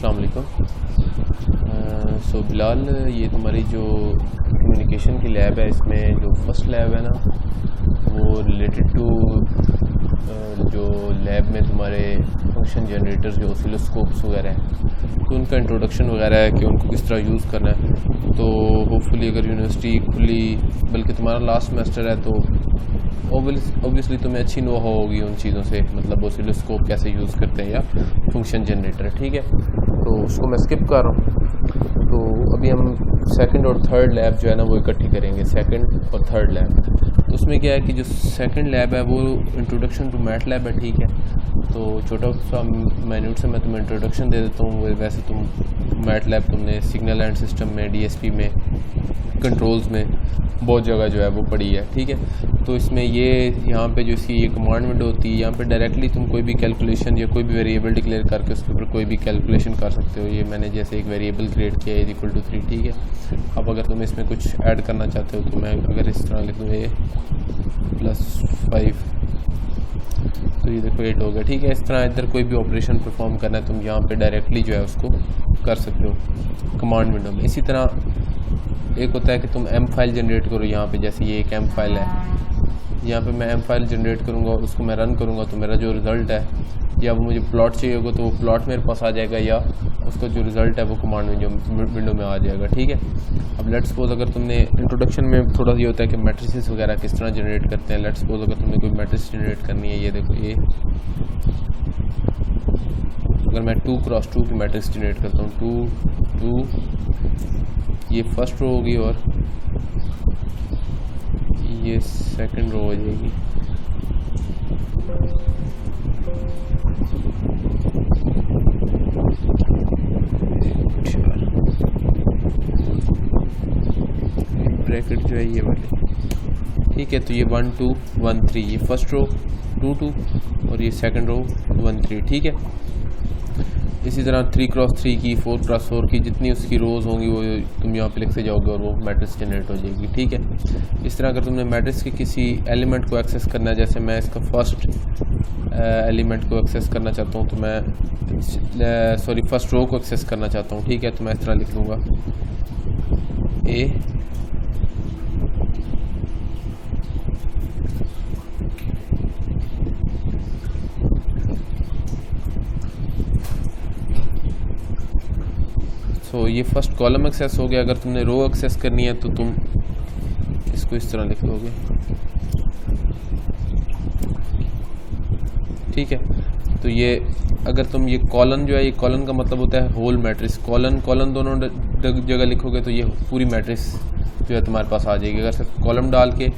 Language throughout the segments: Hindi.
अस्सलाम वालेकुम। सो बिलाल, ये तुम्हारी जो कम्युनिकेशन की लैब है, इसमें जो फर्स्ट लैब है ना, वो रिलेटेड टू जो लैब में तुम्हारे फंक्शन जनरेटर्स जो ऑसिलोस्कोप्स वगैरह हैं, तो उनका इंट्रोडक्शन वगैरह है कि उनको किस तरह यूज़ करना है। तो होपफुली अगर यूनिवर्सिटी खुली, बल्कि तुम्हारा लास्ट सेमेस्टर है, तो ऑब्वियसली तुम्हें अच्छी नो होगी उन चीज़ों से, मतलब ऑसिलोस्कोप कैसे यूज़ करते हैं या फंक्शन जनरेटर। ठीक है, तो उसको मैं स्किप कर रहा हूँ। तो अभी हम सेकंड और थर्ड लैब जो है ना वो इकट्ठी करेंगे, सेकंड और थर्ड लैब। तो उसमें क्या है कि जो सेकंड लैब है वो इंट्रोडक्शन टू मैट लैब है। ठीक है, तो छोटा सा माइन्यूट से मैं तुम्हें इंट्रोडक्शन दे देता हूँ। वैसे तुम मैट लैब तुमने सिग्नल एंड सिस्टम में, डीएसपी में, कंट्रोल्स में बहुत जगह जो है वो पड़ी है। ठीक है, तो इसमें ये यहाँ पे जो इसकी ये कमांड विंडो होती है, यहाँ पे डायरेक्टली तुम कोई भी कैलकुलेशन या कोई भी वेरिएबल डिक्लेयर करके उसके ऊपर कोई भी कैलकुलेशन कर सकते हो। ये मैंने जैसे एक वेरिएबल क्रिएट किया है इक्वल टू 3। ठीक है, अब अगर तुम इसमें कुछ ऐड करना चाहते हो तो मैं अगर इस तरह लिख दूँ a +5, तो ये देखो 8 हो गया। ठीक है, इस तरह इधर कोई भी ऑपरेशन परफॉर्म करना है तुम यहाँ पे डायरेक्टली जो है उसको कर सकते हो कमांड विंडो में। इसी तरह एक होता है कि तुम एम फाइल जनरेट करो। यहाँ पे जैसे ये एक एम फाइल है, यहाँ पे मैं एम फाइल जनरेट करूँगा और उसको मैं रन करूँगा, तो मेरा जो रिज़ल्ट है, या वो मुझे प्लॉट चाहिए होगा तो वो प्लॉट मेरे पास आ जाएगा, या उसका जो रिज़ल्ट है वो कमांड विंडो में आ जाएगा। ठीक है, अब लेट्स सपोज अगर तुमने इंट्रोडक्शन में थोड़ा सा होता है कि मैट्रिसेस वगैरह किस तरह जनरेट करते हैं। लेट्स सपोज अगर तुमने कोई मैट्रिक्स जनरेट करनी है, ये देखो ये, अगर मैं 2x2 की मैट्रिक्स जनरेट करता हूँ, 2 2, ये फर्स्ट रो होगी और ये सेकंड रो हो जाएगी। ब्रैकेट जो है ये वाले। ठीक है, तो ये 1 2 1 3, ये फर्स्ट रो 2 2 और ये सेकंड रो 1 3। ठीक है, इसी तरह 3x3 की, 4x4 की, जितनी उसकी रोज़ होंगी वो तुम यहाँ पे लिखते जाओगे और वो मैट्रिक्स जनरेट हो जाएगी। ठीक है, इस तरह अगर तुमने मैट्रिक्स के किसी एलिमेंट को एक्सेस करना है, जैसे मैं इसका फर्स्ट एलिमेंट को एक्सेस करना चाहता हूँ, तो मैं फर्स्ट रो को एक्सेस करना चाहता हूँ। ठीक है, तो मैं इस तरह लिख लूँगा a, तो ये फर्स्ट कॉलम एक्सेस हो गया। अगर तुमने रो एक्सेस करनी है तो तुम इसको इस तरह लिख लोगे। ठीक है, तो ये अगर तुम ये कॉलन जो है, ये कॉलन का मतलब होता है होल मैट्रिक्स। कॉलन कॉलन दोनों जगह लिखोगे तो ये पूरी मैट्रिक्स जो है तुम्हारे पास आ जाएगी। अगर सिर्फ कॉलम डाल के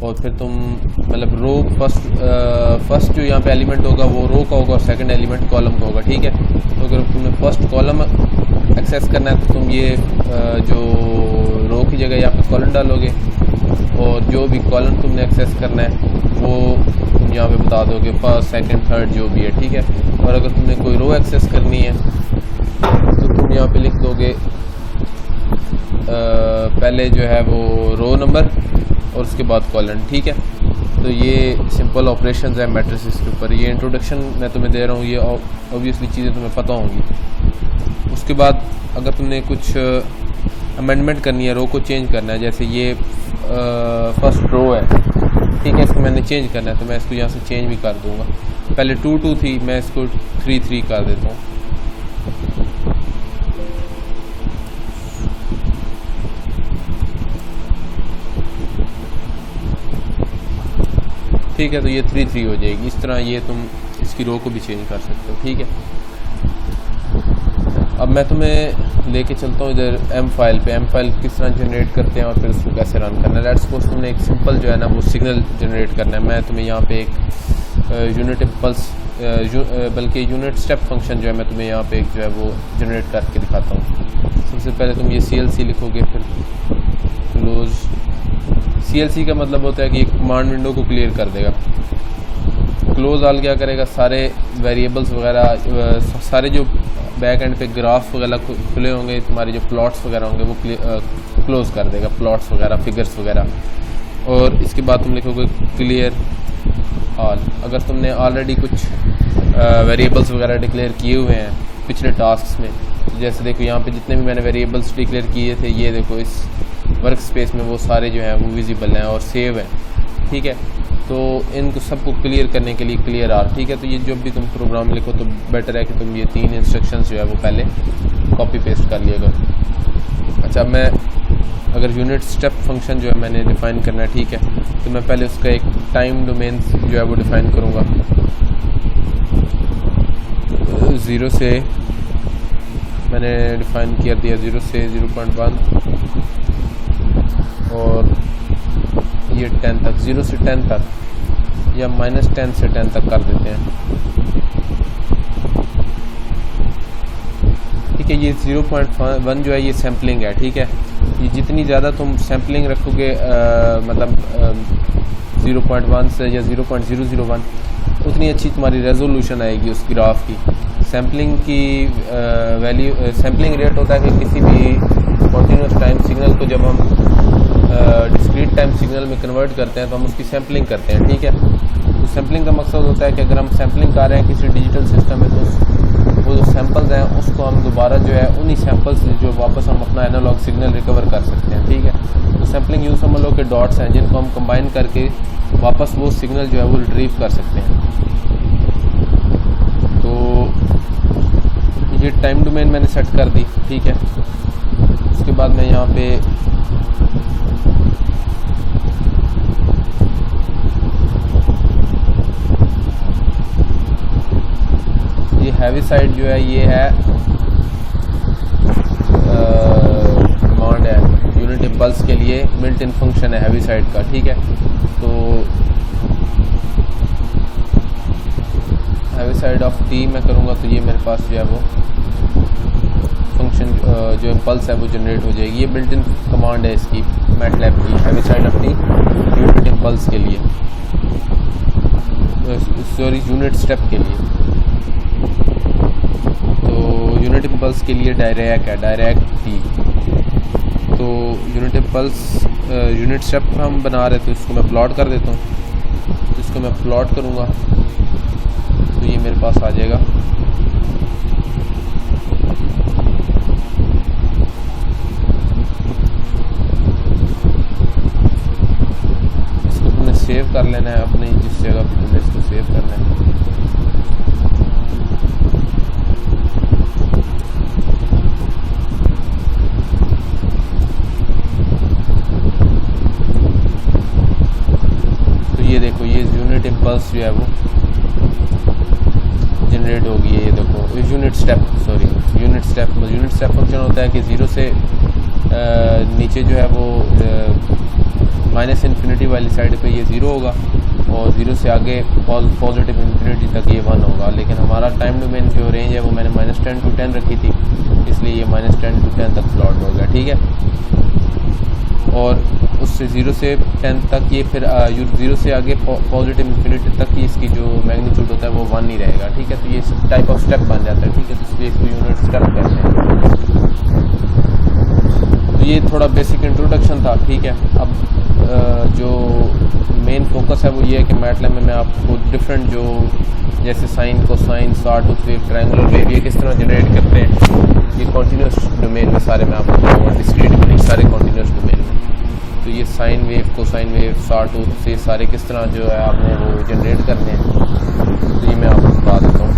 और फिर तुम मतलब रो फर्स्ट जो यहाँ पे एलिमेंट होगा वो रो का होगा और सेकंड एलिमेंट कॉलम का होगा। ठीक है, तो अगर तुमने फर्स्ट कॉलम एक्सेस करना है तो तुम ये जो रो की जगह यहाँ पे कॉलम डालोगे और जो भी कॉलम तुमने एक्सेस करना है वो तुम यहाँ पे बता दोगे, फर्स्ट सेकंड थर्ड जो भी है। ठीक है, और अगर तुमने कोई रो एक्सेस करनी है तो तुम यहाँ पे लिख दोगे पहले जो है वो रो नंबर और उसके बाद कॉलन। ठीक है, तो ये सिंपल ऑपरेशंस है मैट्रिसेस के ऊपर। ये इंट्रोडक्शन मैं तुम्हें दे रहा हूँ, ये ऑब्वियसली चीज़ें तुम्हें पता होंगी। उसके बाद अगर तुमने कुछ अमेंडमेंट करनी है, रो को चेंज करना है, जैसे ये फर्स्ट रो है, ठीक है, इसको मैंने चेंज करना है तो मैं इसको यहाँ से चेंज भी कर दूँगा। पहले 2 2 थी, मैं इसको 3 3 कर देता हूँ। ठीक है, तो ये 3 3 हो जाएगी। इस तरह ये तुम इसकी रो को भी चेंज कर सकते हो। ठीक है, अब मैं तुम्हें लेके चलता हूँ इधर एम फाइल पे। एम फाइल किस तरह जनरेट करते हैं और फिर उसको कैसे रन करना है। लेट्स सपोज तुमने एक सिंपल जो है ना वो सिग्नल जनरेट करना है। मैं तुम्हें यहाँ पे एक यूनिट इम्पल्स बल्कि यूनिट स्टेप फंक्शन जो है मैं तुम्हें यहाँ पे एक जो है वो जनरेट करके दिखाता हूँ। सबसे पहले तुम ये CLC लिखोगे, फिर क्लोज। CLC का मतलब होता है कि एक कमांड विंडो को क्लियर कर देगा। क्लोज आल क्या करेगा, सारे वेरिएबल्स वगैरह, सारे जो बैक एंड पे ग्राफ वगैरह खुले होंगे, तुम्हारे जो प्लॉट्स वगैरह होंगे वो क्लोज कर देगा, प्लॉट्स वगैरह, फिगर्स वगैरह। और इसके बाद तुम लिखोगे क्लियर ऑल। अगर तुमने ऑलरेडी कुछ वेरिएबल्स वगैरह डिक्लेयर किए हुए हैं पिछले टास्क में। जैसे देखो यहाँ पे जितने भी मैंने वेरिएबल्स डिक्लेयर किए थे, ये देखो इस वर्क स्पेस में वो सारे जो हैं वो विजिबल हैं और सेव हैं, ठीक है। तो इनको सबको क्लियर करने के लिए क्लियर आर, ठीक है। तो ये जब भी तुम प्रोग्राम लिखो तो बेटर है कि तुम ये 3 इंस्ट्रक्शंस जो है वो पहले कॉपी पेस्ट कर लिएगा। अच्छा, मैं अगर यूनिट स्टेप फंक्शन जो है मैंने डिफ़ाइन करना है, ठीक है, तो मैं पहले उसका एक टाइम डोमेन जो है वो डिफ़ाइन करूँगा। 0 से मैंने डिफ़ाइन कर दिया 0 से 0.1 और ये 10 तक, 0 से 10 तक या -10 से 10 तक कर देते हैं, ठीक है। ये 0.1 जो है ये सैम्पलिंग है, ठीक है। ये जितनी ज़्यादा तुम सैम्पलिंग रखोगे मतलब 0.1 से या 0.001 उतनी अच्छी तुम्हारी रेजोल्यूशन आएगी उस ग्राफ की। सैम्पलिंग की वैल्यू, सैम्पलिंग रेट होता है कि किसी भी कॉन्टीन्यूस टाइम सिग्नल को जब हम डिस्क्रीट टाइम सिग्नल में कन्वर्ट करते हैं तो हम उसकी सैम्पलिंग करते हैं, ठीक है। तो सैम्पलिंग का मकसद होता है कि अगर हम सैम्पलिंग कर रहे हैं किसी डिजिटल सिस्टम में तो वो जो सैम्पल्स हैं उसको हम दोबारा जो है उन्हीं सैम्पल्स से जो वापस हम अपना एनालॉग सिग्नल रिकवर कर सकते हैं, ठीक है। तो सैम्पलिंग यूँ समझ लो कि डॉट्स हैं जिनको हम कंबाइन करके वापस वो सिग्नल जो है वो रिट्रीव कर सकते हैं। तो ये टाइम डोमेन मैंने सेट कर दी, ठीक है। उसके बाद मैं यहाँ पे ये हैवी साइड जो है ये है कमांड है यूनिट इम्पल्स के लिए बिल्ट इन फंक्शन है हैवी साइड का, ठीक है। तो हैवी साइड ऑफ टी मैं करूँगा तो ये मेरे पास जो है वो फंक्शन जो इम्पल्स है वो जनरेट हो जाएगी। ये बिल्ट इन कमांड है इसकी मैटलैब की, heavy side of T unit impulse के लिए, सॉरी यूनिट स्टेप के लिए। तो यूनिट इम्पल्स के लिए डायरेक्ट है, डायरेक्ट टी। तो यूनिट इम्पल्स यूनिट स्टेप हम बना रहे थे, इसको मैं प्लॉट कर देता हूँ। तो इसको मैं प्लॉट करूँगा तो ये मेरे पास आ जाएगा। इसको तुमने सेव कर लेना है अपनी जिस जगह पर तुमने इसको सेव करना है। ये देखो ये यूनिट इम्पल्स जो है वो जनरेट होगी। ये देखो unit step, sorry unit step function होता है कि 0 से नीचे जो है वो माइनस इन्फिनिटी वाली साइड पे ये 0 होगा और 0 से आगे पॉजिटिव इन्फिनिटी तक ये 1 होगा। लेकिन हमारा टाइम डोमेन जो रेंज है वो मैंने -10 to 10 रखी थी, इसलिए ये -10 to 10 तक प्लॉट हो गया, ठीक है। और उससे 0 से 10 तक ये फिर 0 से आगे पॉजिटिव इन्फिनिटी तक की इसकी जो मैग्नीट्यूड होता है वो 1 ही रहेगा, ठीक है। तो ये टाइप ऑफ स्टेप बन जाता है, ठीक है। तो इसलिए इसको यूनिट स्टेप कहते हैं। तो ये थोड़ा बेसिक इंट्रोडक्शन था, ठीक है। अब जो मेन फोकस है वो ये है कि मैटलैब में मैं आपको डिफरेंट जो जैसे sine, cosine, sawtooth wave, triangular wave ये किस तरह जनरेट करते हैं, ये कॉन्टीन्यूस डोमेन में सारे मैं आपको बताऊँगा, डिस्क्रीट में नहीं, सारे कॉन्टीन्यूस डोमेन में। तो ये sine wave, cosine wave, sawtooth से सारे किस तरह जो है आपने वो जनरेट करने हैं, तो ये मैं आपको बता देता हूँ।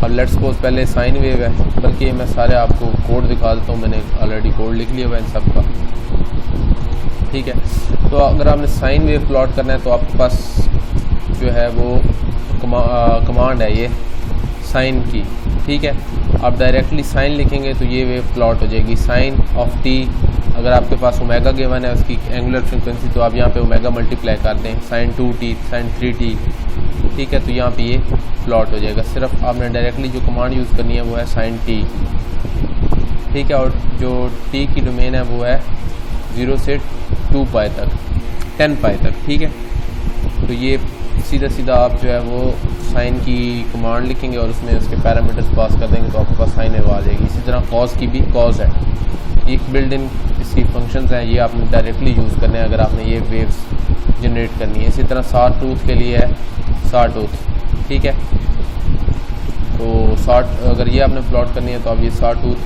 और लेट्स सपोज पहले साइन वेव है, बल्कि मैं सारे आपको कोड दिखा देता हूँ, मैंने ऑलरेडी कोड लिख लिया हुआ है इन सब का, ठीक है। तो अगर आपने साइन वेव प्लॉट करना है तो आपके पास जो है वो कमांड है ये साइन की, ठीक है। आप डायरेक्टली साइन लिखेंगे तो ये वेव प्लॉट हो जाएगी। साइन ऑफ टी, अगर आपके पास ओमेगा गिवन है उसकी एंगुलर फ्रीक्वेंसी तो आप यहाँ पे ओमेगा मल्टीप्लाई कर दें, साइन 2t, साइन 3t, ठीक है। तो यहाँ पे ये प्लॉट हो जाएगा। सिर्फ आपने डायरेक्टली जो कमांड यूज़ करनी है वो है साइन t, ठीक है। और जो t की डोमेन है वो है 0 से 2 पाई तक, 10 पाई तक, ठीक है। तो ये सीधा सीधा आप जो है वो साइन की कमांड लिखेंगे और उसमें उसके पैरामीटर्स पास कर देंगे तो आपके पास साइन वेव आ जाएगी। इसी तरह कॉस की भी कॉस है, एक बिल्ड इन इसकी फंक्शंस हैं, ये आपने डायरेक्टली यूज़ करने हैं अगर आपने ये वेव्स जनरेट करनी है। इसी तरह सॉटूथ के लिए है सॉटूथ, ठीक है। तो अगर ये आपने प्लॉट करनी है तो आप ये sawtooth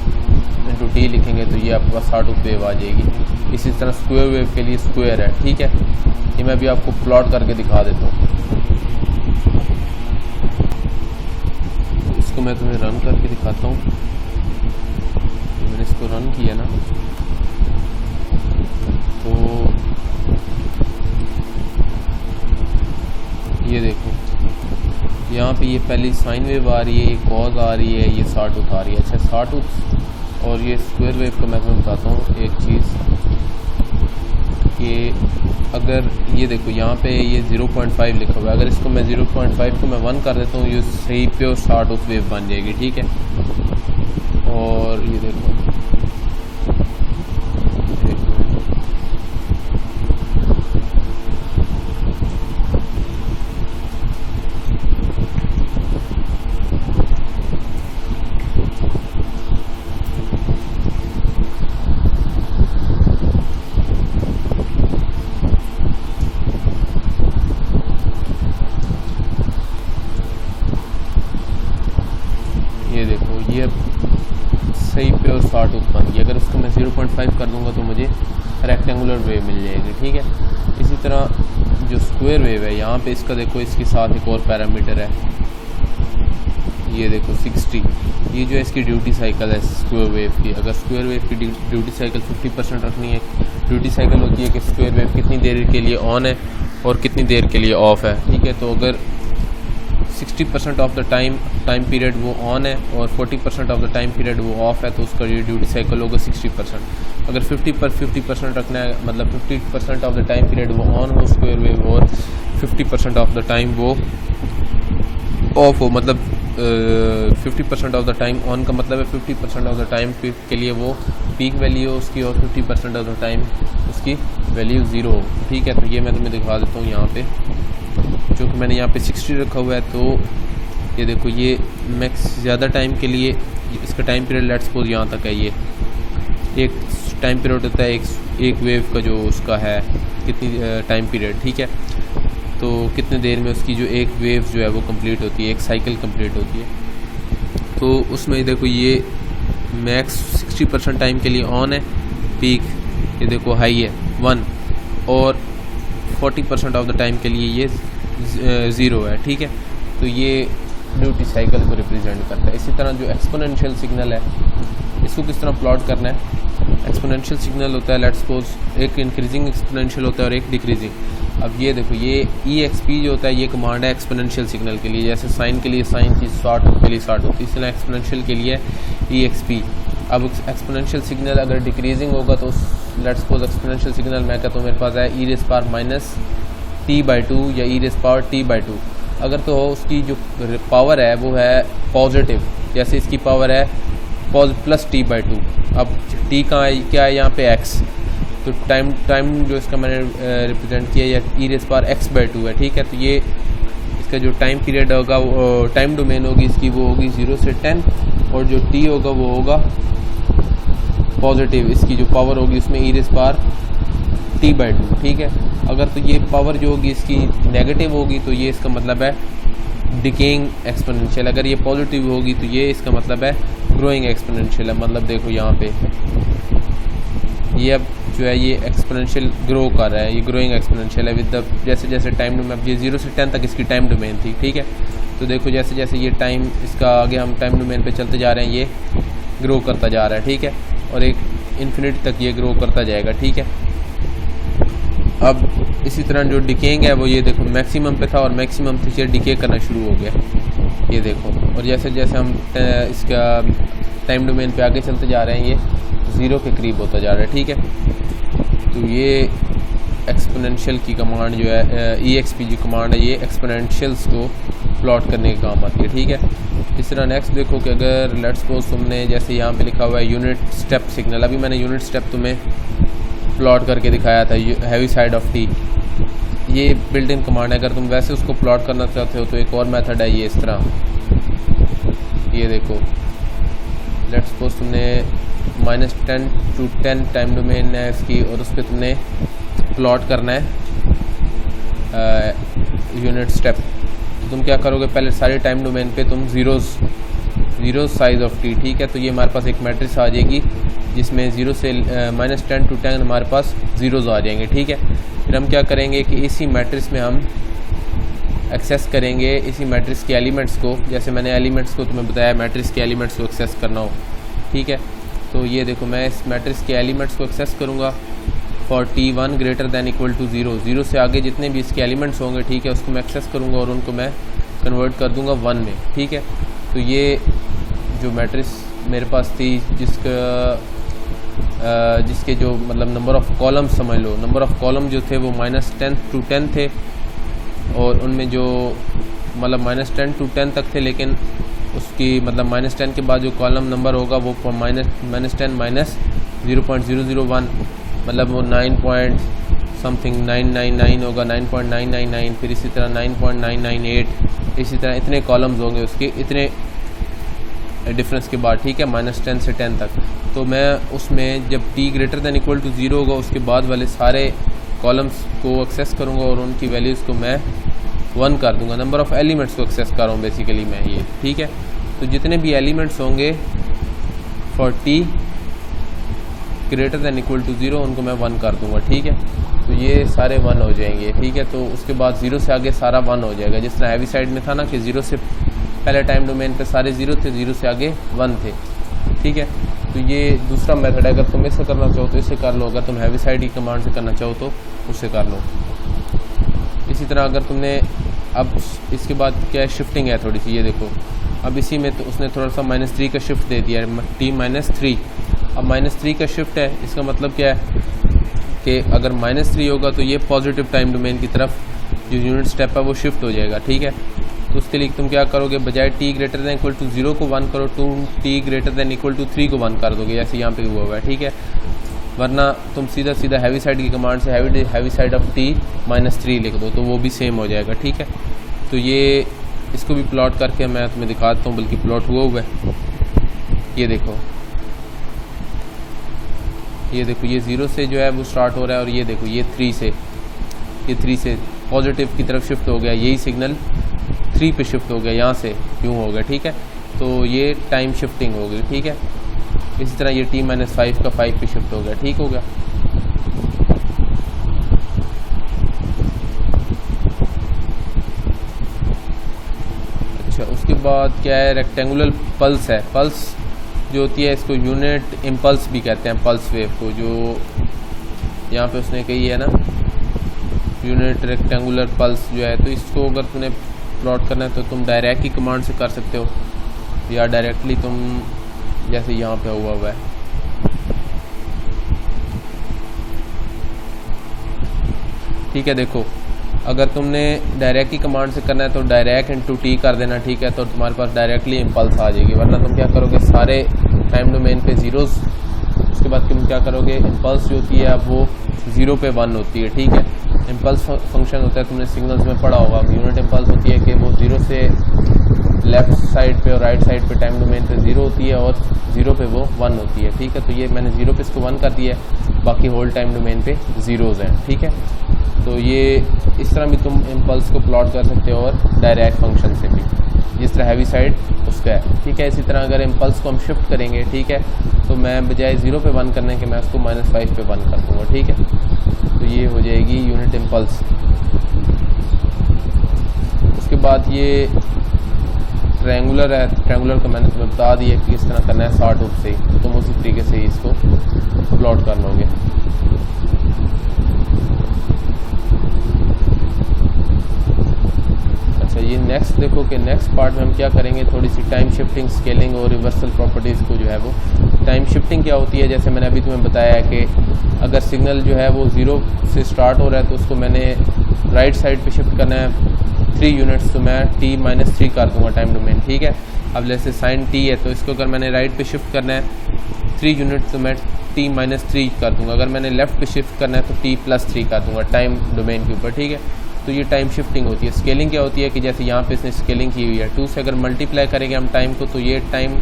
इंटू टी लिखेंगे तो ये आपके पास sawtooth वेव आ जाएगी। इसी तरह स्क्वायर वेव के लिए स्क्वायर है, ठीक है। ये मैं भी आपको प्लॉट करके दिखा देता हूँ। इसको मैं तुम्हें रन करके दिखाता हूँ। मैंने इसको रन किया ना, तो ये देखो यहाँ पे ये पहली साइन वेव आ रही है, ये कॉज आ रही है, ये sawtooth आ रही है। अच्छा, sawtooth और ये स्क्वायर वेव को मैं तुम्हें बताता हूँ एक चीज़ कि अगर ये देखो यहाँ पे ये 0.5 लिखा हुआ है, अगर इसको मैं 0.5 को मैं 1 कर देता हूँ, ये सही प्योर sawtooth वेव बन जाएगी, ठीक है। और ये देखो ये सही प्योर sawtooth बन गई। अगर इसको मैं 0.5 कर दूंगा तो मुझे रेक्टेंगुलर वेव मिल जाएगी, ठीक है। इसी तरह जो स्क्वायर वेव है यहाँ पे इसका देखो, इसके साथ एक और पैरामीटर है, ये देखो 60। ये जो है इसकी ड्यूटी साइकिल है स्क्वायर वेव की। अगर स्क्वायर वेव की ड्यूटी साइकिल 50% रखनी है, ड्यूटी साइकिल होती है कि स्क्वायर वेव कितनी देर के लिए ऑन है और कितनी देर के लिए ऑफ है, ठीक है। तो अगर 60% ऑफ द टाइम पीरियड वो ऑन है और 40% ऑफ द टाइम पीरियड वो ऑफ है, तो उसका ये ड्यूटी साइकिल होगा 60%। अगर 50% रखना है, मतलब 50% ऑफ द टाइम पीरियड वो ऑन हो स्क्वायर वेव और 50% ऑफ द टाइम वो ऑफ हो, मतलब 50% ऑफ द टाइम ऑन का मतलब है 50% ऑफ द टाइम के लिए वो पीक वैल्यू हो उसकी और 50% ऑफ द टाइम उसकी वैल्यू 0 हो, ठीक है। तो ये मैं तुम्हें दिखा देता हूँ यहाँ पे, जो कि मैंने यहाँ पे 60 रखा हुआ है। तो ये देखो, ये मैक्स ज़्यादा टाइम के लिए इसका टाइम पीरियड लेट्स सपोज यहाँ तक है, ये एक टाइम पीरियड होता है एक वेव का जो उसका है कितनी टाइम पीरियड, ठीक है। तो कितने देर में उसकी जो एक वेव जो है वो कंप्लीट होती है, एक साइकिल कंप्लीट होती है। तो उसमें देखो ये मैक्स 60% टाइम के लिए ऑन है, पीक ये देखो हाई है 1 और 40% ऑफ द टाइम के लिए ये 0 है, ठीक है। तो ये ड्यूटी साइकिल को रिप्रेजेंट करता है। इसी तरह जो एक्सपोनेंशियल सिग्नल है, इसको किस तरह प्लॉट करना है। एक्सपोनेंशियल सिग्नल होता है लेट्स सपोज एक इंक्रीजिंग एक्सपोनेंशियल होता है और एक डिक्रीजिंग। अब ये देखो, ये EXP जो होता है ये कमांड है एक्सपोनेंशियल सिग्नल के लिए। जैसे साइन के लिए साइन थी, sawtooth के लिए sawtooth, इसी तरह एक्सपोनेंशियल के लिए EXP। अब एक्सपोनेंशियल सिग्नल अगर डिक्रीजिंग होगा तो लेट्स सपोज एक्सपोनेंशियल सिग्नल मैं कहता हूँ मेरे पास है e⁻t/2 या e⁻t/2। अगर तो उसकी जो पावर है वो है पॉजिटिव, जैसे इसकी पावर है +t/2। अब t क्या है यहाँ पे x, तो टाइम जो इसका मैंने रिप्रेजेंट किया या e⁻x/2 है, ठीक है। तो ये इसका जो टाइम पीरियड होगा, टाइम डोमेन होगी इसकी, वो होगी 0 से 10 और जो t होगा वो होगा पॉजिटिव, इसकी जो पावर होगी उसमें e⁻t/2, ठीक है। अगर तो ये पावर जो होगी इसकी नेगेटिव होगी तो ये इसका मतलब है डिकेइंग एक्सपोनेंशियल, अगर ये पॉजिटिव होगी तो ये इसका मतलब है ग्रोइंग एक्सपोनेंशियल है। मतलब देखो यहाँ पे ये अब जो है ये एक्सपोनेंशियल ग्रो कर रहा है, ये ग्रोइंग एक्सपोनेंशियल है विद द जैसे जैसे टाइम डोमेन। अब ये 0 से 10 तक इसकी टाइम डोमेन थी, ठीक है। तो देखो जैसे जैसे ये टाइम इसका आगे हम टाइम डोमेन पे चलते जा रहे हैं, ये ग्रो करता जा रहा है, ठीक है। और एक इन्फिनिटी तक ये ग्रो करता जाएगा, ठीक है। अब इसी तरह जो डिकेइंग है वो ये देखो मैक्सिमम पे था और मैक्सिमम से ये डिके करना शुरू हो गया, ये देखो। और जैसे जैसे हम इसका टाइम डोमेन पे आगे चलते जा रहे हैं ये 0 के करीब होता जा रहा है, ठीक है। तो ये एक्सपोनेंशियल की कमांड जो है EXP की कमांड है, ये एक्सपोनेंशियल्स को प्लॉट करने के काम आती है, ठीक है। इस तरह नेक्स्ट देखो कि अगर लेट्स सपोज तुमने जैसे यहाँ पे लिखा हुआ है यूनिट स्टेप सिग्नल, अभी मैंने यूनिट स्टेप तुम्हें प्लॉट करके दिखाया था हैवी साइड ऑफ t, ये बिल्ट इन कमांड है। अगर तुम वैसे उसको प्लॉट करना चाहते हो तो एक और मेथड है ये इस तरह, ये देखो लेट्स सपोज तुमने -10 to 10 टाइम डोमेन है इसकी और उस पर तुमने प्लॉट करना है यूनिट स्टेप। तुम क्या करोगे, पहले सारे टाइम डोमेन पे तुम ज़ीरो साइज ऑफ टी, ठीक है। तो ये हमारे पास एक मैट्रिक्स आ जाएगी जिसमें 0 से -10 to 10 हमारे पास ज़ीरोज़ आ जाएंगे, ठीक है। फिर हम क्या करेंगे कि इसी मैट्रिक्स में हम एक्सेस करेंगे इसी मैट्रिक्स के एलिमेंट्स को, जैसे मैंने एलिमेंट्स को तुम्हें बताया मैट्रिक्स के एलिमेंट्स को एक्सेस करना हो, ठीक है। तो ये देखो मैं इस मैट्रिक्स के एलिमेंट्स को एक्सेस करूँगा for T1 greater than equal to 0, 0 से आगे जितने भी इसके एलिमेंट्स होंगे, ठीक है, उसको मैं एक्सेस करूँगा और उनको मैं कन्वर्ट कर दूँगा 1 में, ठीक है। तो ये जो मैट्रिक्स मेरे पास थी जिसके जो मतलब नंबर ऑफ़ कॉलम समझ लो, नंबर ऑफ़ कॉलम जो थे वो -10 to 10 थे, और उनमें जो मतलब -10 to 10 तक थे, लेकिन उसकी मतलब -10 के बाद जो कॉलम नंबर होगा वो -10 -0.001 मतलब वो 9.999 होगा, 9.999, फिर इसी तरह 9.998, इसी तरह इतने कॉलम्स होंगे उसके, इतने डिफरेंस के बाद, ठीक है, -10 से 10 तक। तो मैं उसमें जब t greater than equal to 0 होगा उसके बाद वाले सारे कॉलम्स को एक्सेस करूँगा और उनकी वैल्यूज़ को मैं 1 कर दूँगा। नंबर ऑफ़ एलिमेंट्स को एक्सेस कर रहा हूँ बेसिकली मैं ये, ठीक है। तो जितने भी एलिमेंट्स होंगे for t greater than equal to 0 उनको मैं 1 कर दूँगा, ठीक है। तो ये सारे 1 हो जाएंगे, ठीक है। तो उसके बाद 0 से आगे सारा 1 हो जाएगा, जिस तरह हैवी साइड में था ना कि 0 से पहले टाइम डोमेन पे सारे 0 थे, 0 से आगे 1 थे, ठीक है। तो ये दूसरा मेथड है, अगर तुम इससे करना चाहो तो इससे कर लो, अगर तुम हैवी साइड की कमांड से करना चाहो तो उससे कर लो। इसी तरह अगर तुमने अब इसके बाद क्या है, शिफ्टिंग है थोड़ी सी, ये देखो अब इसी में तो उसने थोड़ा सा -3 का शिफ्ट दे दिया है, T-3। अब -3 का शिफ्ट है, इसका मतलब क्या है कि अगर -3 होगा तो ये पॉजिटिव टाइम डोमेन की तरफ जो यूनिट स्टेप है वो शिफ्ट हो जाएगा, ठीक है। तो उसके लिए तुम क्या करोगे, बजाय t greater than equal to 0 को 1 करो, तुम t greater than equal to 3 को 1 कर दोगे, जैसे यहाँ पे हुआ है, ठीक है। वरना तुम सीधा हैवी साइड की कमांड से हैवी साइड ऑफ T-3 लिख दो तो वो भी सेम हो जाएगा, ठीक है। तो ये इसको भी प्लॉट करके मैं तुम्हें दिखाता हूँ, बल्कि प्लॉट हुआ है, ये देखो ये 0 से जो है वो स्टार्ट हो रहा है, और ये देखो ये 3 से पॉजिटिव की तरफ शिफ्ट हो गया, यही सिग्नल 3 पे शिफ्ट हो गया, यहाँ से क्यों हो गया, ठीक है। तो ये टाइम शिफ्टिंग हो गई, ठीक है। इसी तरह ये T-5 का 5 पे शिफ्ट हो गया, ठीक हो गया। अच्छा, उसके बाद क्या है, रेक्टेंगुलर पल्स है। पल्स जो होती है इसको यूनिट इम्पल्स भी कहते हैं, पल्स वेव को, जो यहाँ पे उसने कही है ना यूनिट रेक्टेंगुलर पल्स जो है। तो इसको अगर तुमने प्लॉट करना है तो तुम डायरेक्ट की कमांड से कर सकते हो, या डायरेक्टली तुम जैसे यहाँ पे हुआ है, ठीक है। देखो अगर तुमने डायरेक्ट की कमांड से करना है तो डायरेक्ट इनटू t कर देना, ठीक है। तो तुम्हारे पास डायरेक्टली इम्पल्स आ जाएगी, वरना तुम क्या करोगे, सारे टाइम डोमेन पे ज़ीरोज़, उसके बाद तुम क्या करोगे, इम्पल्स जो होती है अब वो 0 पे 1 होती है, ठीक है। इम्पल्स फंक्शन होता है, तुमने सिग्नल्स में पढ़ा होगा, यूनिट इम्पल्स होती है कि वो 0 से लेफ़्ट साइड पे और राइट साइड पे टाइम डोमेन पे 0 होती है और 0 पे वो 1 होती है, ठीक है। तो ये मैंने 0 पे इसको 1 कर दिया है, बाकी होल टाइम डोमेन पे ज़ीरोज़ हैं, ठीक है। तो ये इस तरह भी तुम इम्पल्स को प्लॉट कर सकते हो, और डायरेक्ट फंक्शन से भी, जिस तरह हैवी साइड उसका है, ठीक है। इसी तरह अगर इम्पल्स को हम शिफ्ट करेंगे, ठीक है, तो मैं बजाय 0 पे 1 करने के मैं उसको -5 पे 1 कर दूँगा, ठीक है। तो ये हो जाएगी यूनिट इम्पल्स। उसके बाद ये ट्रायंगुलर है, ट्रायंगुलर को मैंने तुम्हें बता दिया कि किस तरह करना है, शॉर्ट हुक से ही, तो तुम उसी तरीके से ही इसको प्लॉट कर लोगे। ये नेक्स्ट देखो कि नेक्स्ट पार्ट में हम क्या करेंगे, थोड़ी सी टाइम शिफ्टिंग, स्केलिंग और रिवर्सल प्रॉपर्टीज़ को जो है वो। टाइम शिफ्टिंग क्या होती है, जैसे मैंने अभी तुम्हें बताया है कि अगर सिग्नल जो है वो 0 से स्टार्ट हो रहा है तो उसको मैंने राइट साइड पे शिफ्ट करना है 3 यूनिट्स, तो मैं T-3 कर दूँगा टाइम डोमेन, ठीक है। अब जैसे साइन T है तो इसको अगर मैंने राइट पे शिफ्ट करना है 3 यूनिट्स तो मैं T-3 कर दूँगा, अगर मैंने लेफ़्ट पे शिफ्ट करना है तो T+3 कर दूँगा टाइम डोमेन के ऊपर, ठीक है। तो ये टाइम शिफ्टिंग होती है। स्केलिंग क्या होती है कि जैसे यहाँ पे इसने स्केलिंग की हुई है, 2 से अगर मल्टीप्लाई करेंगे हम टाइम को, तो ये टाइम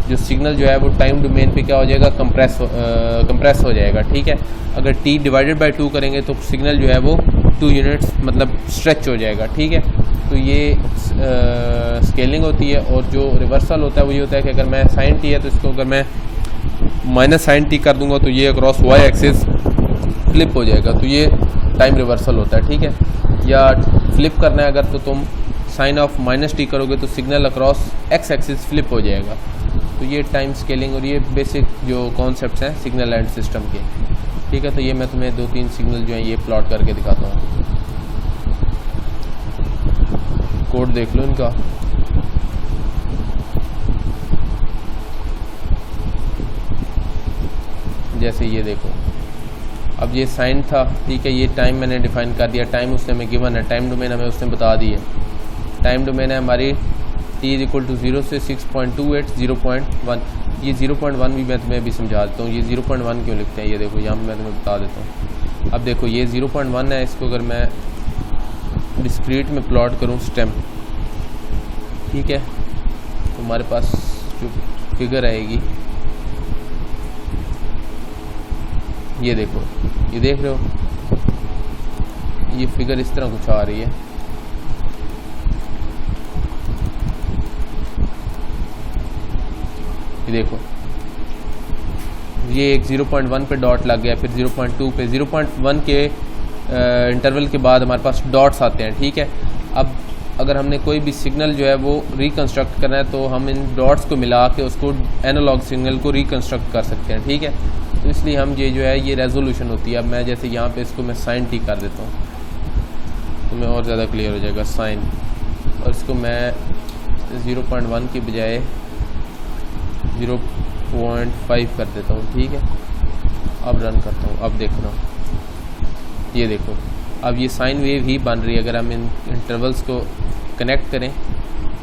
जो सिग्नल जो है वो टाइम डोमेन पे क्या हो जाएगा, कंप्रेस हो जाएगा, ठीक है। अगर T/2 करेंगे तो सिग्नल जो है वो 2 यूनिट्स मतलब स्ट्रेच हो जाएगा, ठीक है। तो ये स्केलिंग होती है। और जो रिवर्सल होता है वो ये होता है कि अगर मैं साइन टी है तो इसको अगर मैं माइनस साइन टी कर दूंगा तो ये अक्रॉस वाई एक्सिस फ्लिप हो जाएगा, तो ये टाइम रिवर्सल होता है, ठीक है। या फ्लिप करना है अगर तो तुम साइन ऑफ माइनस टी करोगे तो signal across x axis flip हो जाएगा। तो ये टाइम स्केलिंग और ये बेसिक जो कॉन्सेप्ट्स हैं सिग्नल एंड सिस्टम के, ठीक है। तो ये मैं तुम्हें 2-3 सिग्नल जो हैं ये प्लॉट करके दिखाता हूँ। कोड देख लो इनका। जैसे ये देखो, अब ये साइन था, ठीक है, ये टाइम मैंने डिफाइन कर दिया, टाइम उसने हमें गिवन है, टाइम डोमेन हमें उसने बता दी है। टाइम डोमेन है हमारी t=0 से 6.28 0.1। ये 0.1 भी मैं तुम्हें अभी समझा देता हूँ। ये 0.1 क्यों लिखते हैं ये देखो, यहाँ मैं तुम्हें बता देता हूँ। अब देखो ये 0.1 है, इसको अगर मैं डिस्क्रीट में प्लॉट करूँ स्टेम, ठीक है, तो हमारे पास जो फिगर आएगी ये देखो, ये देख रहे हो, ये फिगर इस तरह कुछ आ रही है। ये देखो, ये एक 0.1 पे डॉट लग गया, फिर 0.2 पे, 0.1 के इंटरवल के बाद हमारे पास डॉट्स आते हैं, ठीक है। अब अगर हमने कोई भी सिग्नल जो है वो रिकंस्ट्रक्ट करना है तो हम इन डॉट्स को मिला के उसको एनालॉग सिग्नल को रिकंस्ट्रक्ट कर सकते हैं, ठीक है। तो इसलिए हम ये जो है ये रेजोल्यूशन होती है। अब मैं जैसे यहाँ पे इसको मैं साइन टी कर देता हूँ तो मैं और ज़्यादा क्लियर हो जाएगा साइन, और इसको मैं 0.1 की बजाय 0.5 कर देता हूँ, ठीक है। अब रन करता हूँ, अब देखना, ये देखो, अब ये साइन वेव ही बन रही है। अगर हम इन इंटरवल्स को कनेक्ट करें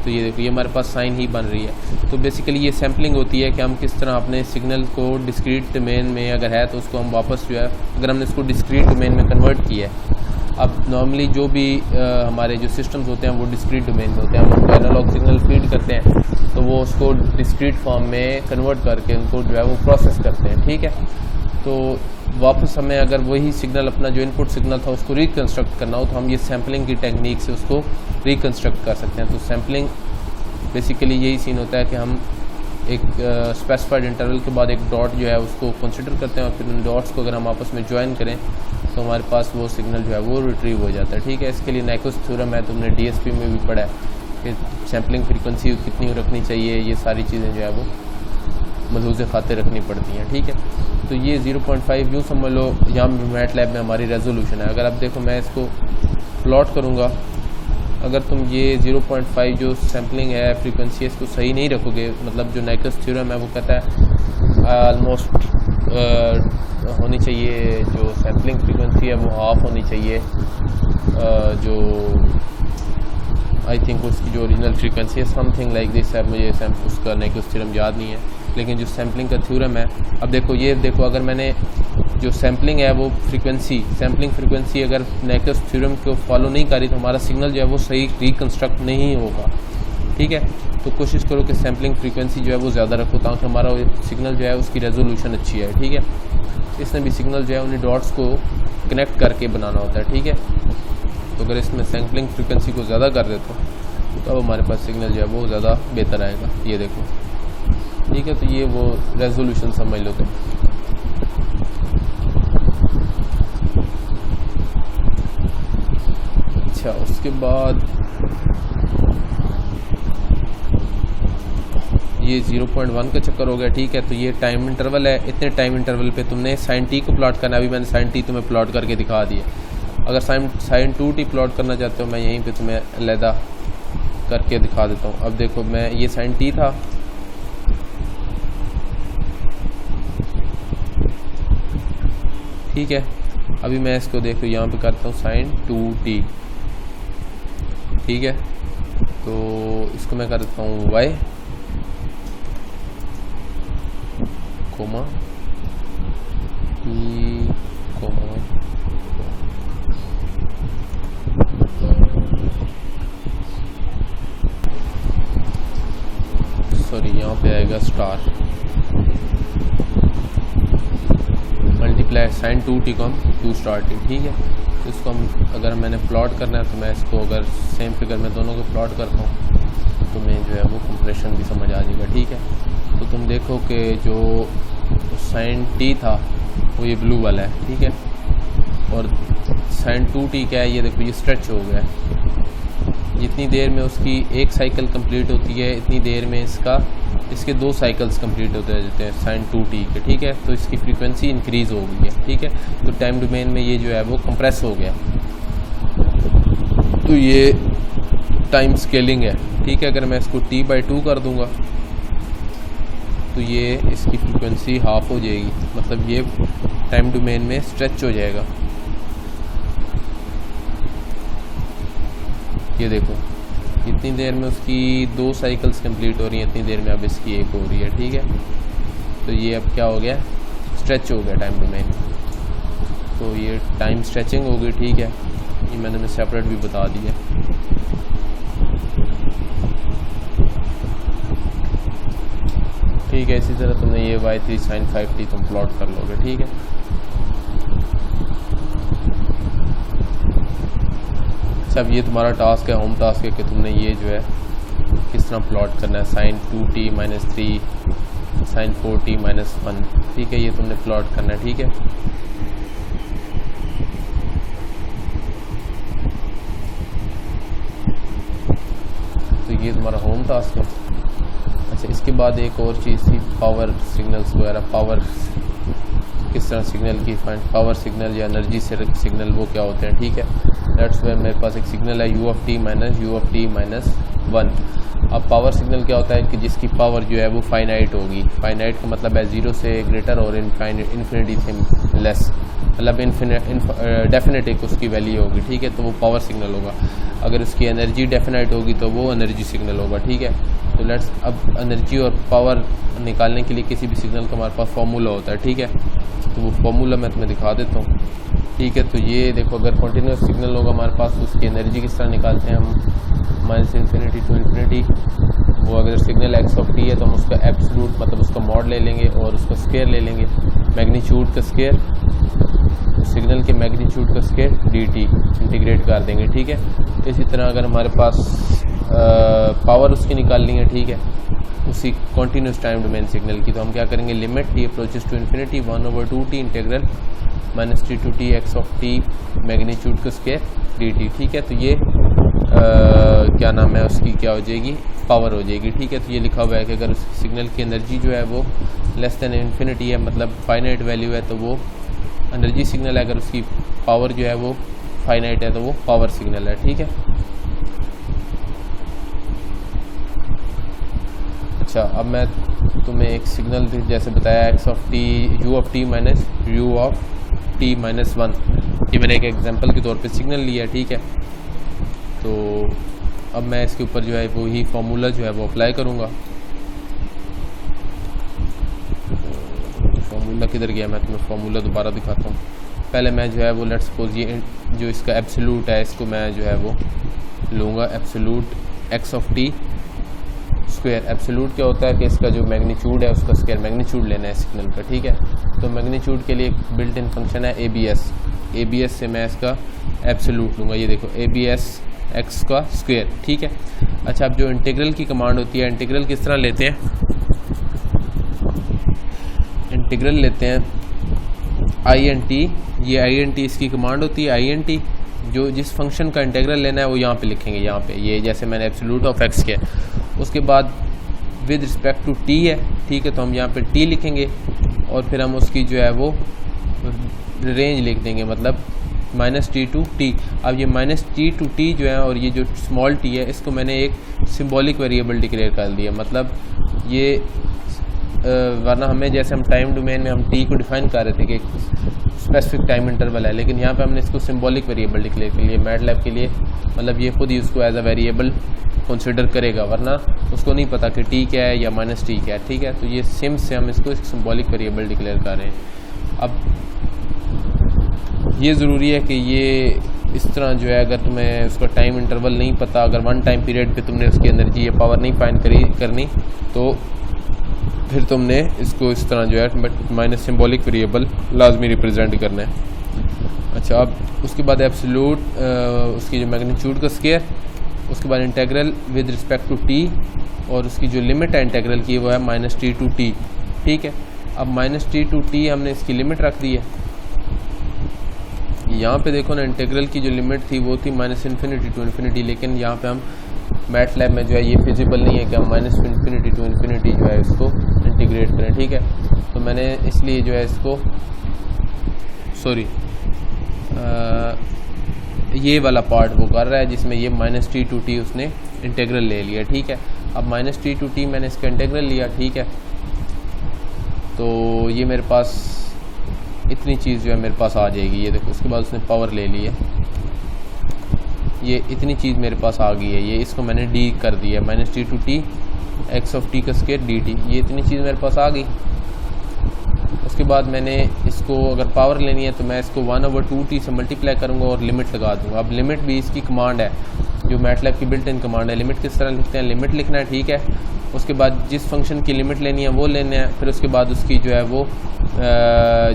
तो ये देखो, ये हमारे पास साइन ही बन रही है। तो बेसिकली ये सैम्पलिंग होती है कि हम किस तरह अपने सिग्नल को डिस्क्रीट डोमेन में अगर है तो उसको हम वापस जो है, अगर हमने इसको डिस्क्रीट डोमेन में कन्वर्ट किया है। अब नॉर्मली जो भी हमारे जो सिस्टम्स होते हैं वो डिस्क्रीट डोमेन में होते हैं, हम उनको एनालॉग सिग्नल फीड करते हैं तो वो उसको डिस्क्रीट फॉर्म में कन्वर्ट करके उनको जो है वो प्रोसेस करते हैं, ठीक है। तो वापस हमें अगर वही सिग्नल अपना जो इनपुट सिग्नल था उसको रिकंस्ट्रक्ट करना हो तो हम ये सैम्पलिंग की टेक्निक से उसको रिकंस्ट्रक्ट कर सकते हैं। तो सैम्पलिंग बेसिकली यही सीन होता है कि हम एक स्पेसिफाइड इंटरवल के बाद एक डॉट जो है उसको कंसिडर करते हैं और फिर उन डॉट्स को अगर हम आपस में ज्वाइन करें तो हमारे पास वो सिग्नल जो है वो रिट्रीव हो जाता है, ठीक है। इसके लिए नाइकोस थ्योरम है, तुमने डीएसपी में भी पढ़ा है कि सैम्पलिंग फ्रीक्वेंसी कितनी रखनी चाहिए, ये सारी चीज़ें जो है वो मलहूज़ खातिर रखनी पड़ती हैं, ठीक है। तो ये 0.5 यूँ समझ लो, यहाँ मैटलैब में हमारी रेजोल्यूशन है। अगर अब देखो मैं इसको प्लॉट करूँगा, अगर तुम ये 0.5 जो सैम्पलिंग है फ्रीक्वेंसी इसको सही नहीं रखोगे, मतलब जो नाइकोस थ्योरम है वो कहता है ऑलमोस्ट होनी चाहिए, जो सैम्पलिंग फ्रीक्वेंसी है वो हाफ होनी चाहिए, जो आई थिंक उसकी जो ओरिजिनल फ्रीक्वेंसी है समथिंग लाइक दिस है, मुझे उसका नाइकोस थ्योरम याद नहीं है, लेकिन जो सैम्पलिंग का थ्योरम है, अब देखो ये देखो, अगर मैंने जो सैम्पलिंग है वो सैम्पलिंग फ्रीक्वेंसी अगर नाइकोस थ्योरम को फॉलो नहीं करी तो हमारा सिग्नल जो है वो सही रिकंस्ट्रक्ट नहीं होगा, ठीक है। तो कोशिश करो कि सैम्पलिंग फ्रीक्वेंसी जो है वो ज़्यादा रखो ताकि हमारा सिग्नल जो है उसकी रेजोल्यूशन अच्छी है, ठीक है। इसमें भी सिग्नल जो है उन्हें डॉट्स को कनेक्ट करके बनाना होता है, ठीक है। तो अगर इसमें सैम्पलिंग फ्रीक्वेंसी को ज़्यादा कर देते हो तो अब हमारे पास सिग्नल जो है वो ज़्यादा बेहतर आएगा, ये देखो, ठीक है। तो ये वो रेजोल्यूशन समझ लो तुम। अच्छा, उसके बाद ये 0.1 का चक्कर हो गया, ठीक है। तो ये टाइम इंटरवल है, इतने टाइम इंटरवल पे तुमने साइन टी को प्लॉट करना है। अभी मैंने साइन टी तुम्हें प्लॉट करके दिखा दिया। अगर साइन 2t प्लॉट करना चाहते हो मैं यहीं पे तुम्हें अलहदा करके दिखा देता हूँ। अब देखो, मैं ये साइन टी था, ठीक है। अभी मैं इसको देखो यहाँ पे करता हूँ साइन 2t, ठीक है। तो इसको मैं कर देता हूँ y comma t comma, sorry यहाँ पे आएगा स्टार मल्टीप्लाई साइन 2t को हम 2 स्टार t, ठीक है। तो इसको हम अगर मैंने प्लॉट करना है तो मैं इसको अगर सेम फिगर में दोनों को प्लॉट करता हूँ तो मैं जो है वो कंप्रेशन भी समझ आ जाएगा। ठीक है, तो तुम देखो कि जो साइन टी था वो ये ब्लू वाला है। ठीक है, और साइन 2t क्या है, ये देखो ये स्ट्रेच हो गया है। जितनी देर में उसकी एक साइकिल कंप्लीट होती है इतनी देर में इसके 2 साइकिल्स कंप्लीट होते रहते हैं साइन 2t के। ठीक है, तो इसकी फ्रीक्वेंसी इंक्रीज़ हो गई है। ठीक है, तो टाइम डोमेन में ये जो है वो कंप्रेस हो गया, तो ये टाइम स्केलिंग है। ठीक है, अगर मैं इसको t/2 कर दूंगा तो ये इसकी फ्रीक्वेंसी हाफ हो जाएगी, मतलब ये टाइम डोमेन में स्ट्रेच हो जाएगा। ये देखो इतनी देर में उसकी 2 साइकिल्स कंप्लीट हो रही हैं, इतनी देर में अब इसकी एक हो रही है। ठीक है, तो ये अब क्या हो गया, स्ट्रेच हो गया टाइम डोमेन। तो ये टाइम स्ट्रेचिंग हो गई। ठीक है, ये मैंने सेपरेट भी बता दिया। ठीक है, इसी तरह तुमने ये y3 sin 5t तुम प्लॉट कर लोगे। ठीक है, अब ये तुम्हारा टास्क है, होम टास्क है कि तुमने ये जो है किस तरह प्लॉट करना है, साइन 2t - 3 साइन 4t - 1। ठीक है, ये तुमने प्लॉट करना है। ठीक है, तो ये तुम्हारा होम टास्क है। अच्छा, इसके बाद एक और चीज़ थी, पावर सिग्नल्स वगैरह। पावर किस तरह सिग्नल की पावर सिग्नल या एनर्जी सिग्नल वो क्या होते हैं। ठीक है, दैट्स वेयर मेरे पास एक सिग्नल है u(t - u(t - 1)। अब पावर सिग्नल क्या होता है कि जिसकी पावर जो है वो फाइनाइट होगी। फाइनाइट का मतलब है 0 से ग्रेटर और इन्फिनिटी से लेस, मतलब डेफिनेट एक उसकी वैल्यू होगी। ठीक है, तो वो पावर सिग्नल होगा। अगर उसकी एनर्जी डेफिनेट होगी तो वो एनर्जी सिग्नल होगा। ठीक है, तो लेट्स अब एनर्जी और पावर निकालने के लिए किसी भी सिग्नल का हमारे पास फार्मूला होता है। ठीक है, तो वो फार्मूला मैं तुम्हें दिखा देता हूँ। ठीक है, तो ये देखो अगर कंटिन्यूस सिग्नल होगा हमारे पास तो उसकी एनर्जी किस तरह निकालते हैं हम, -∞ to ∞। वो अगर सिग्नल x(t) है तो हम उसका एब्सोल्यूट मतलब उसका मॉड ले लेंगे और उसका स्क्वायर ले लेंगे, मैग्नीट्यूड का स्क्वायर, सिग्नल के मैग्नीट्यूड का स्क्वायर dt इंटीग्रेट कर देंगे। ठीक है, इसी तरह अगर हमारे पास पावर उसकी निकालनी है, ठीक है, उसी कॉन्टीन्यूस टाइम डोमेन सिग्नल की, तो हम क्या करेंगे, limit t approaches to infinity 1/2t integral -t to t x(t) magnitude का स्क्वायर dt। ठीक है, तो ये क्या नाम है उसकी, क्या हो जाएगी, पावर हो जाएगी। ठीक है, तो ये लिखा हुआ है कि अगर उस सिग्नल की एनर्जी जो है वो लेस देन इन्फिनिटी है, मतलब फाइनाइट वैल्यू है, तो वो एनर्जी सिग्नल है। अगर उसकी पावर जो है वो फाइनाइट है तो वो पावर सिग्नल है। ठीक है, अच्छा, अब मैं तुम्हें एक सिग्नल जैसे बताया x(t) u(t) - u(t - 1), ये मैंने एक एग्जांपल के तौर पे सिग्नल लिया। ठीक है, तो अब मैं इसके ऊपर जो है वो ही फार्मूला जो है वो अप्लाई करूँगा। फार्मूला किधर गया, मैं तुम्हें फार्मूला दोबारा दिखाता हूँ। पहले मैं जो है वो लेट्स सपोज ये जो इसका एब्सोल्यूट है इसको मैं जो है वो लूँगा, एब्सोल्यूट x(t) स्क्वायर। एब्सोल्यूट क्या होता है कि इसका जो मैग्नीट्यूड है उसका स्क्वायर मैग्नीट्यूड लेना है सिग्नल का। ठीक है, तो मैग्नीट्यूड के लिए एक बिल्ट इन फंक्शन है abs से मैं इसका एब्सोल्यूट लूँगा। ये देखो abs x का स्क्वायर। ठीक है, अच्छा, अब जो इंटीग्रल की कमांड होती है, इंटीग्रल किस तरह लेते हैं, इंटीग्रल लेते हैं int, ये int इसकी कमांड होती है। int जो जिस फंक्शन का इंटीग्रल लेना है वो यहाँ पे लिखेंगे, यहाँ पे ये जैसे मैंने एब्सोल्यूट ऑफ x किया, उसके बाद विद रिस्पेक्ट टू t है। ठीक है, तो हम यहाँ पे t लिखेंगे और फिर हम उसकी जो है वो रेंज लिख देंगे, मतलब -t to t। अब ये -t to t जो है और ये जो स्मॉल t है इसको मैंने एक सिंबॉलिक वेरिएबल डिक्लेयर कर दिया, मतलब ये वरना हमें जैसे हम टाइम डोमेन में हम t को डिफाइन कर रहे थे कि स्पेसिफिक टाइम इंटरवल है, लेकिन यहाँ पे हमने इसको सिंबॉलिक वेरिएबल डिक्लेयर कर लिया मैटलैब के लिए, मतलब ये खुद ही उसको एज अ वेरिएबल कंसिडर करेगा, वरना उसको नहीं पता कि t क्या है या -t क्या है। ठीक है, तो ये सिम से हम इसको सिंबॉलिक वेरिएबल डिक्लेयर कर रहे हैं। अब ये ज़रूरी है कि ये इस तरह जो है, अगर तुम्हें उसका टाइम इंटरवल नहीं पता, अगर वन टाइम पीरियड पे तुमने उसकी एनर्जी या पावर नहीं फाइंड करनी तो फिर तुमने इसको इस तरह जो है माइनस सिंबॉलिक वेरिएबल लाजमी रिप्रेजेंट करना है। अच्छा, अब उसके बाद एब्सोल्यूट उसकी जो मैग्नीट्यूड का स्क्वायर, उसके बाद integral with respect to t, और उसकी जो लिमिट है इंटेग्रल की वो है -t टू टी। ठीक है, अब -t टू टी हमने इसकी लिमिट रख दी है। यहाँ पे देखो ना, इंटेग्रल की जो लिमिट थी वो थी -∞ टू इन्फिनिटी, लेकिन यहाँ पे हम मैटलैब में जो है ये फिजिबल नहीं है कि हम -∞ टू इन्फिनिटी जो है इसको इंटीग्रेट करें। ठीक है, तो मैंने इसलिए जो है इसको ये वाला पार्ट वो कर रहा है जिसमें ये -t टू टी उसने इंटेग्रल ले लिया। ठीक है, अब -t टू टी मैंने इसका इंटेग्रल लिया। ठीक है, तो ये मेरे पास इतनी चीज़ जो है मेरे पास आ जाएगी। ये देखो, उसके बाद उसने पावर ले ली है, ये इतनी चीज़ मेरे पास आ गई है। ये इसको मैंने डी कर दिया, -t to t x of t का स्क्वायर dt, ये इतनी चीज़ मेरे पास आ गई। उसके बाद मैंने इसको अगर पावर लेनी है तो मैं इसको 1/2t से मल्टीप्लाई करूँगा और लिमिट लगा दूँगा। अब लिमिट भी इसकी कमांड है, जो मैटलैब की बिल्ट इन कमांड है। लिमिट किस तरह लिखते हैं, लिमिट लिखना है। ठीक है, उसके बाद जिस फंक्शन की लिमिट लेनी है वो लेना है, फिर उसके बाद उसकी जो है वो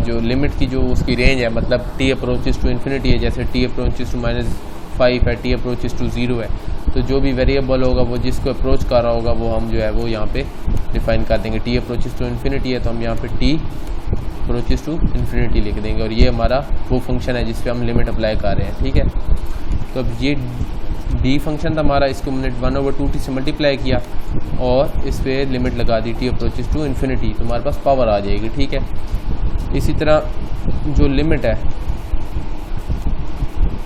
जो लिमिट की जो उसकी रेंज है, मतलब t अप्रोचेस टू इन्फिनिटी है, जैसे t अप्रोचेस टू -5 है, t अप्रोचेस टू 0 है, तो जो भी वेरिएबल होगा वो जिसको अप्रोच कर रहा होगा वो हम जो है वो यहाँ पे डिफाइन कर देंगे। t अप्रोचेस टू इन्फिनिटी है तो हम यहाँ पे t अप्रोचेस टू इन्फिनिटी लिख देंगे, और ये हमारा वो फंक्शन है जिस पे हम लिमिट अप्लाई कर रहे हैं। ठीक है, तो अब ये d फंक्शन था हमारा, इसको हमने 1/2t से मल्टीप्लाई किया और इस पर लिमिट लगा दी t अप्रोचेस टू इन्फिनिटी, तो हमारे पास पावर आ जाएगी। ठीक है, इसी तरह जो लिमिट है,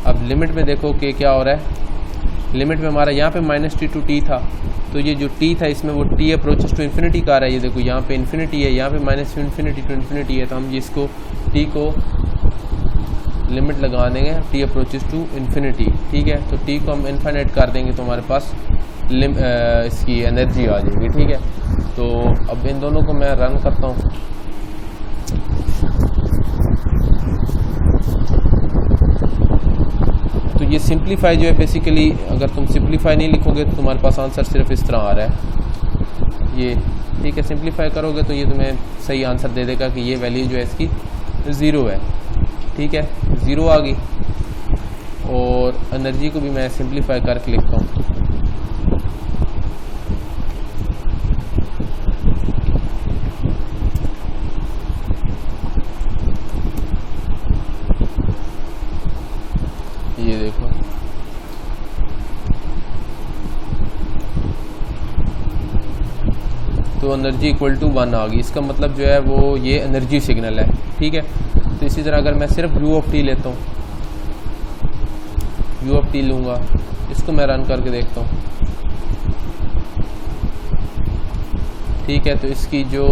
अब लिमिट में देखो कि क्या हो रहा है। लिमिट में हमारा यहाँ पे -t टू t था, तो ये जो t था इसमें वो t अप्रोचेस टू इन्फिनिटी का रहा है। ये देखो यहाँ पे इन्फिनिटी है, यहाँ पे -∞ टू इन्फिनिटी है, तो हम इसको t को लिमिट लगा देंगे t अप्रोचेस टू इन्फिनिटी। ठीक है, तो t को हम इन्फिनिट कर देंगे तो हमारे पास इसकी एनर्जी आ जाएगी। ठीक है, तो अब इन दोनों को मैं रन करता हूँ। तो ये सिंप्लीफाई जो है बेसिकली, अगर तुम सिंप्लीफाई नहीं लिखोगे तो तुम्हारे पास आंसर सिर्फ इस तरह आ रहा है ये। ठीक है, सिंप्लीफाई करोगे तो ये तुम्हें सही आंसर दे देगा कि ये वैल्यू जो है इसकी 0 है। ठीक है, 0 आ गई, और एनर्जी को भी मैं सिंप्लीफाई करके लिखता हूँ। ये देखो, तो एनर्जी इक्वल टू 1 आ गई। इसका मतलब जो है वो ये एनर्जी सिग्नल है। ठीक है, तो इसी तरह अगर मैं सिर्फ u ऑफ t लेता हूँ, u ऑफ t लूँगा, इसको मैं रन करके देखता हूँ। ठीक है, तो इसकी जो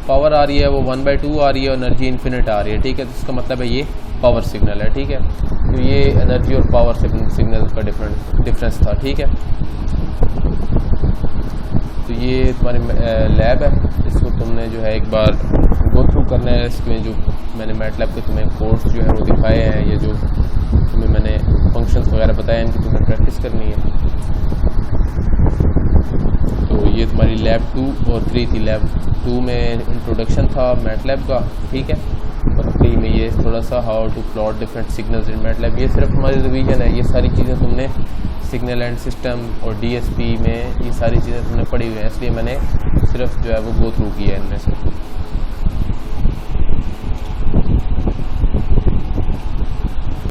पावर आ रही है वो 1/2 आ रही है और एनर्जी इन्फिनिट आ रही है। ठीक है, तो इसका मतलब है ये पावर सिग्नल है। ठीक है, तो ये एनर्जी और पावर सिग्नल का डिफरेंस था। ठीक है, तो ये तुम्हारी लैब है, इसको तुमने जो है एक बार गो थ्रू करना है। इसमें जो मैंने मैटलैब के तुम्हें कोर्स जो है वो दिखाए हैं, ये जो तुम्हें मैंने फंक्शंस वगैरह बताए हैं, इनकी तुम्हें प्रैक्टिस करनी है। तो ये तुम्हारी लैब 2 और 3 थी। लैब 2 में इंट्रोडक्शन था मैटलैब का। ठीक है, और 3 में ये थोड़ा सा how to plot different signals in MATLAB. ये सिर्फ हमारी रिवीजन है, ये सारी चीज़ें तुमने सिग्नल एंड सिस्टम और DSP में ये सारी चीज़ें तुमने पढ़ी हुई हैं, इसलिए मैंने सिर्फ जो है वो गो थ्रू किया है इनमें से।